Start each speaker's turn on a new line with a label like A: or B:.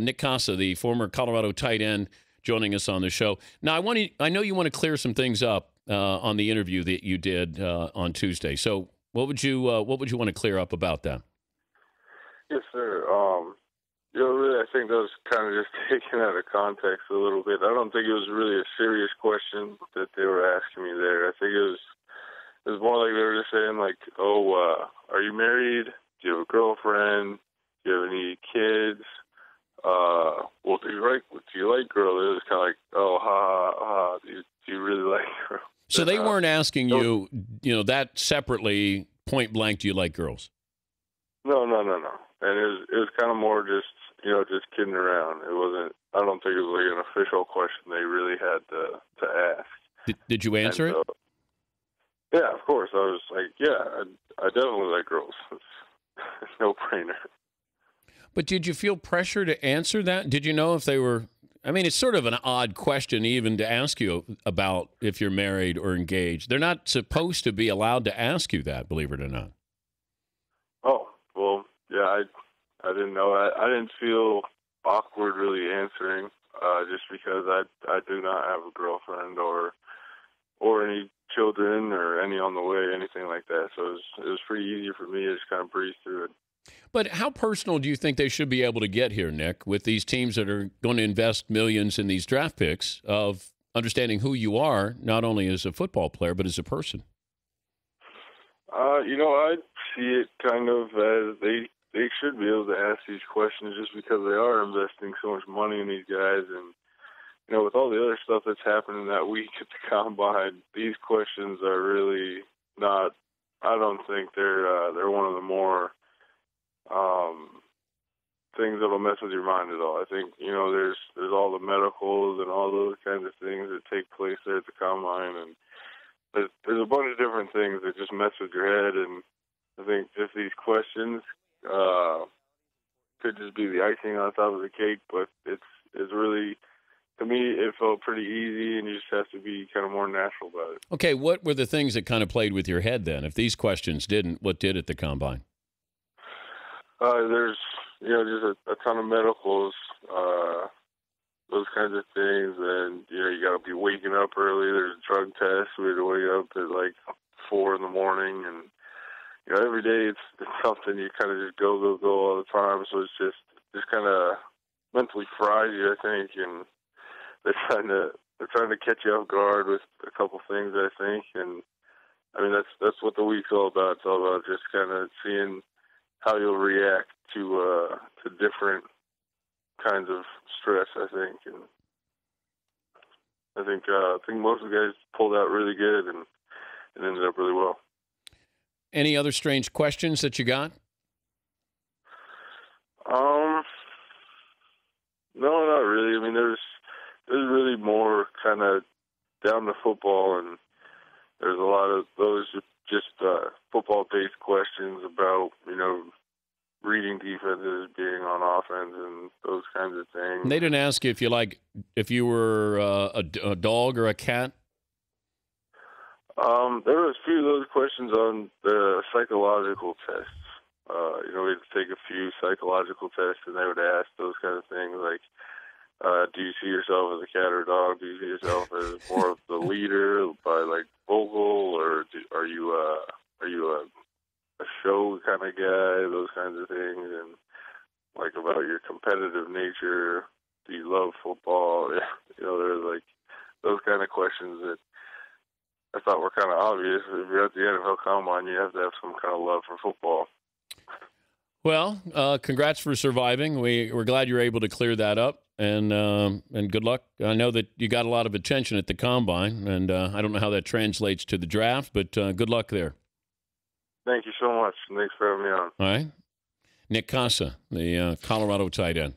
A: Nick Kasa, the former Colorado tight end, joining us on the show. Now, I know you want to clear some things up on the interview that you did on Tuesday. So, what would you want to clear up about that?
B: Yes, sir. Really, I think that was kind of just taken out of context a little bit. I don't think it was really a serious question that they were asking me there. I think it was more like they were just saying, like, "Oh, are you married? Do you have a girlfriend? Do you have any kids? Well, do you like girls?" It was kind of like, "Oh, ha, ha, do you really like girls?"
A: So they weren't asking you, that separately, point blank, do you like girls?
B: No. And it was kind of more just kidding around. It wasn't. I don't think it was like an official question they really had to ask.
A: Did you answer it?
B: Yeah, of course. I was like, yeah, I definitely like girls. It's no brainer.
A: But did you feel pressure to answer that? Did you know if they were? I mean, it's sort of an odd question even to ask you about if you're married or engaged. They're not supposed to be allowed to ask you that, believe it or not.
B: Oh, well, yeah, I didn't know. I didn't feel awkward really answering, just because I do not have a girlfriend or any children or any on the way, anything like that. So it was pretty easy for me to just kind of breeze through it.
A: But how personal do you think they should be able to get here, Nick, with these teams that are going to invest millions in these draft picks, of understanding who you are, not only as a football player, but as a person?
B: I see it kind of as they should be able to ask these questions just because they are investing so much money in these guys. And, with all the other stuff that's happening that week at the Combine, these questions are really not, I don't think they're one of the more things that'll mess with your mind at all. I think, there's all the medicals and all those kinds of things that take place there at the Combine, and there's a bunch of different things that just mess with your head, and I think just these questions could just be the icing on top of the cake, but it's really, to me, it felt pretty easy, and you just have to be kind of more natural about it.
A: Okay, what were the things that kind of played with your head then? If these questions didn't, what did at the Combine?
B: There's, just a ton of medicals, those kinds of things, and, you got to be waking up early. There's drug tests. We had to wake up at, like, 4 in the morning, and, every day it's something you kind of just go all the time, so it's just kind of mentally fries you, I think, and they're trying to catch you off guard with a couple things, I think, and, I mean, that's what the week's all about. It's all about just kind of seeing how you'll react to different kinds of stress, I think, and I think most of the guys pulled out really good, and it ended up really well.
A: Any other strange questions that you got?
B: No, not really. I mean, there's really more kind of down to football, and there's a lot of those just football-based questions about, reading defenses, being on offense, and those kinds of things.
A: And they didn't ask you if you were a dog or a cat?
B: There was a few of those questions on the psychological tests. We had to take a few psychological tests, and they would ask those kind of things like, do you see yourself as a cat or a dog? Do you see yourself as more of the leader by, like, vocal, or are you a show kind of guy? Those kinds of things, and, like, about your competitive nature. Do you love football? There's, like, those kind of questions that I thought were kind of obvious. If you're at the NFL Combine, you have to have some kind of love for football.
A: Well, congrats for surviving. We're glad you're able to clear that up, and good luck. I know that you got a lot of attention at the Combine, and I don't know how that translates to the draft, but good luck there.
B: Thank you so much, and thanks for having me on.
A: All right. Nick Kasa, the Colorado tight end.